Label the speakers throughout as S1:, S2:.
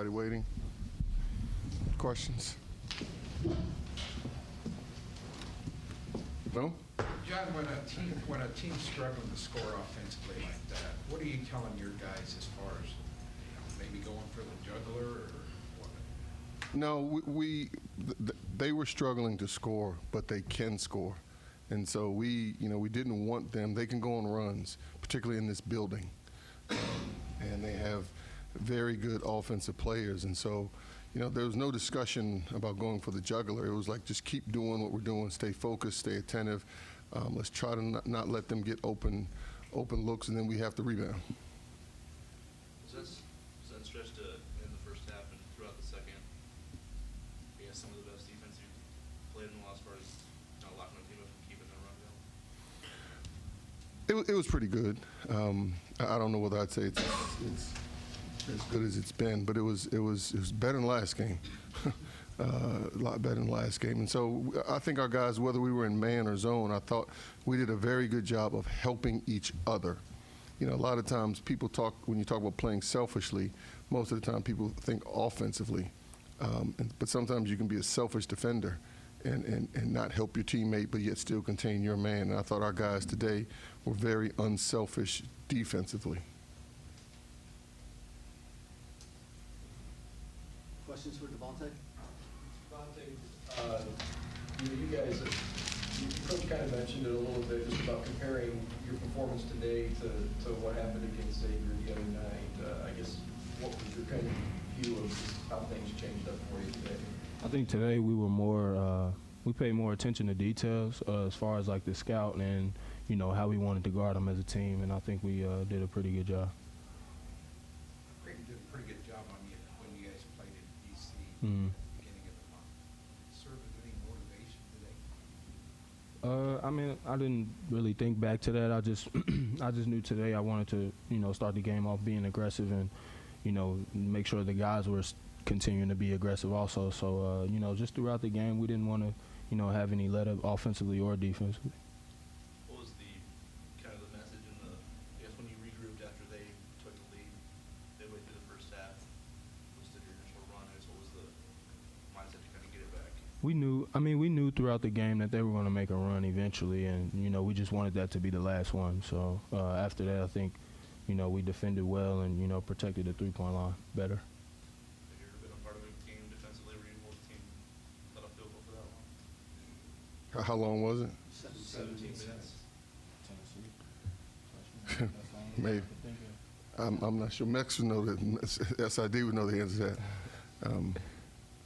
S1: Anybody waiting? Questions? No?
S2: John, when a team's struggling to score offensively like that, what are you telling your guys as far as, maybe going for the juggler or what?
S1: No, they were struggling to score, but they can score. And so we didn't want them. They can go on runs, particularly in this building. And they have very good offensive players. And so, there was no discussion about going for the juggler. It was like, just keep doing what we're doing, stay focused, stay attentive. Let's try to not let them get open looks, and then we have to rebound.
S3: Was that stretch in the first half and throughout the second, I guess some of the best defense you've played in the last part is locking the team up and keeping them run down?
S1: It was pretty good. I don't know whether I'd say it's as good as it's been, but it was better than last game. A lot better than last game. And so I think our guys, whether we were in man or zone, I thought we did a very good job of helping each other. A lot of times people when you talk about playing selfishly, most of the time people think offensively. But sometimes you can be a selfish defender and not help your teammate, but yet still contain your man. And I thought our guys today were very unselfish defensively.
S4: Questions for Devontae?
S5: You guys, Coach kind of mentioned it a little bit, just about comparing your performance today to what happened against Xavier the other night. I guess, what was your kind of view of just how things changed up for you today?
S6: I think today we were more, we paid more attention to details as far as like the scout and, how we wanted to guard them as a team, and I think we did a pretty good job.
S2: Creighton did a pretty good job on you when you guys played at DC
S6: Mm-hmm.
S2: at the beginning of the month. Served as any motivation today?
S6: I mean, I didn't really think back to that. I just knew today I wanted to, start the game off being aggressive and, make sure the guys were continuing to be aggressive also. So, just throughout the game, we didn't want to, have any let up offensively or defensively.
S3: What was the kind of the message in I guess when you regrouped after they took the lead midway through the first half, was your initial run? What was the mindset to kind of get it back?
S6: We knew throughout the game that they were going to make a run eventually, and, we just wanted that to be the last one. So after that, I think, we defended well and, protected the three-point line better.
S3: Have you ever been a part of a game defensively where you hold the team without a field goal for that long?
S1: How long was it?
S3: 17 minutes.
S1: Maybe. I'm not sure. Mex would know that. SID would know the answer to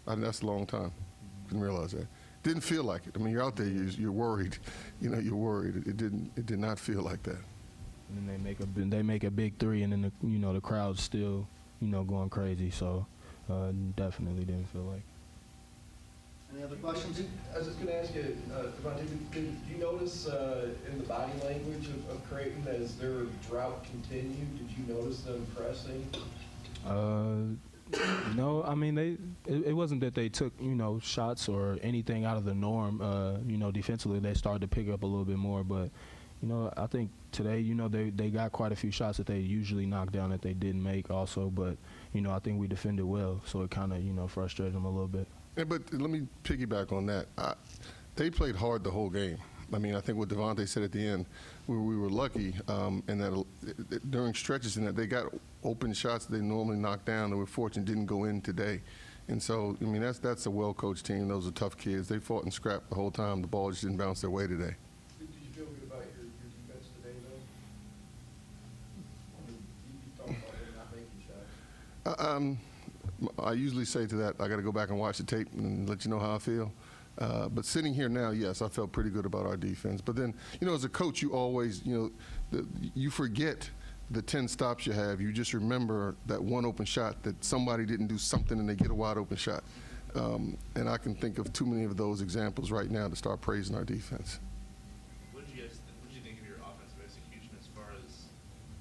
S1: that. That's a long time. Didn't realize that. Didn't feel like it. I mean, you're out there. You're worried. You're worried. It did not feel like that.
S6: And then they make a big three, and then the crowd's still going crazy. So definitely didn't feel like.
S4: Any other questions?
S5: I was just going to ask you, Devontae, did you notice in the body language of Creighton as their drought continued, did you notice them pressing?
S6: No, I mean it wasn't that they took shots or anything out of the norm. Defensively they started to pick up a little bit more, but I think today they got quite a few shots that they usually knock down that they didn't make also, but I think we defended well, so it kind of frustrated them a little bit.
S1: Yeah, but let me piggyback on that. They played hard the whole game. I mean, I think what Devontae said at the end, we were lucky in that during stretches in that they got open shots they normally knock down that we're fortunate didn't go in today. And so, I mean, that's a well-coached team. Those are tough kids. They fought and scrapped the whole time. The ball just didn't bounce their way today.
S5: Did you feel good about your defense today, though? You talked about them not making shots.
S1: I usually say to that, I got to go back and watch the tape and let you know how I feel. But sitting here now, yes, I felt pretty good about our defense. But then, as a coach, you always, you forget the 10 stops you have. You just remember that one open shot that somebody didn't do something and they get a wide open shot. And I can think of too many of those examples right now to start praising our defense.
S3: What did you think of your offensive execution as far as,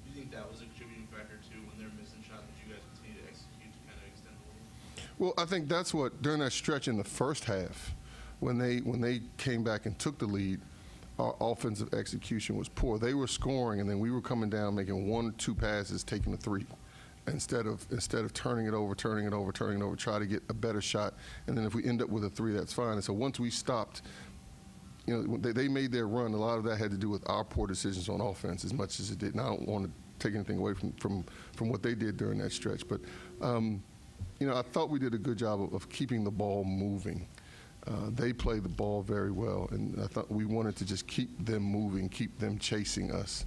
S3: do you think that was a contributing factor too when they're missing shots that you guys continue to execute to kind of extend the lead?
S1: Well, I think that's what, during that stretch in the first half, when they came back and took the lead, our offensive execution was poor. They were scoring, and then we were coming down, making 1 or 2 passes, taking a three. instead of turning it over, try to get a better shot. And then if we end up with a 3, that's fine. And so once we stopped, you know, they made their run. A lot of that had to do with our poor decisions on offense as much as it did. And I don't want to take anything away from what they did during that stretch. But, you know, I thought we did a good job of keeping the ball moving. They played the ball very well, and I thought we wanted to just keep them moving, keep them chasing us.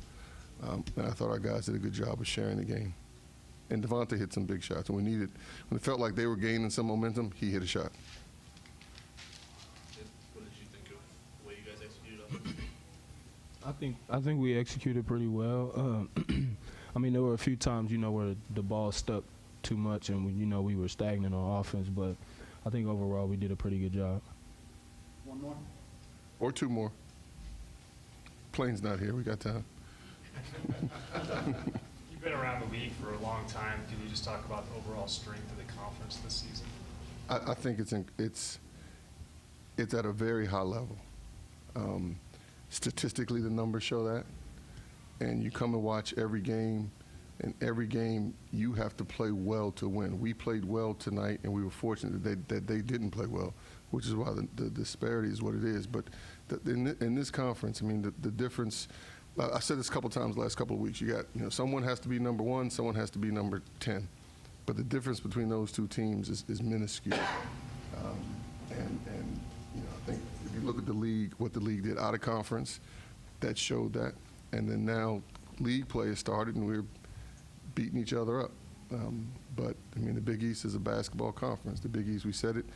S1: And I thought our guys did a good job of sharing the game. And Devontae hit some big shots. When it felt like they were gaining some momentum, he hit a shot.
S3: What did you think of the way you guys executed on it?
S6: I think we executed pretty well. I mean, there were a few times, you know, where the ball stuck too much and we were stagnant on offense, but I think overall we did a pretty good job.
S4: One more?
S1: Or 2 more. Plane's not here. We got time.
S7: You've been around the league for a long time. Can you just talk about the overall strength of the conference this season?
S1: I think it's at a very high level. Statistically, the numbers show that. And you come and watch every game, and every game you have to play well to win. We played well tonight, and we were fortunate that they didn't play well, which is why the disparity is what it is. But in this conference, I mean, the difference. I said this a couple times the last couple of weeks. You got, you know, someone has to be number 1, someone has to be number 10, but the difference between those 2 teams is minuscule. And you know, I think if you look at the league, what the league did out of conference, that showed that. And then now league play has started, and we're beating each other up. But I mean, the Big East is a basketball conference. The Big East, we said it.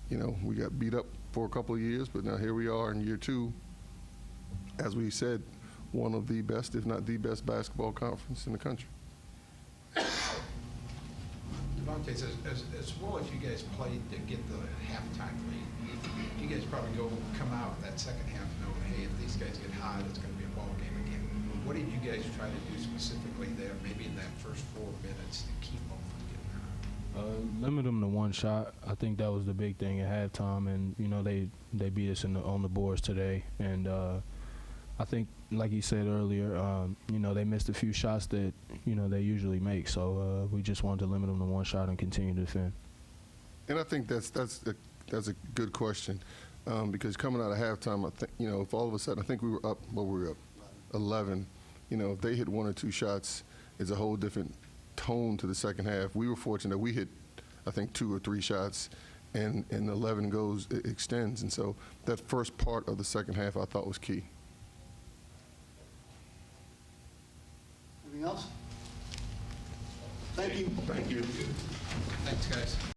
S1: You know, we got beat up for a couple of years, but now here we are in year 2. As we said, one of the best, if not the best, basketball conference in the country.
S2: Devontae, as well as you guys played to get the halftime lead, you guys probably come out that second half knowing, hey, if these guys get hot, it's going to be a ball game again. What did you guys try to do specifically there, maybe in that first 4 minutes, to keep them from getting hot?
S6: Limit them to 1 shot. I think that was the big thing at halftime, and you know they beat us on the boards today, and I think, like you said earlier, you know, they missed a few shots that, you know, they usually make. So we just wanted to limit them to 1 shot and continue to defend.
S1: And I think that's a good question, because coming out of halftime, I think, you know, if all of a sudden, I think we were up, 11. You know, if they hit 1 or 2 shots, it's a whole different tone to the second half. We were fortunate that we hit, I think, 2 or 3 shots, and 11 goes, it extends. And so that first part of the second half I thought was key.
S4: Anything else? Thank you.
S1: Thank you.
S2: Thanks, guys.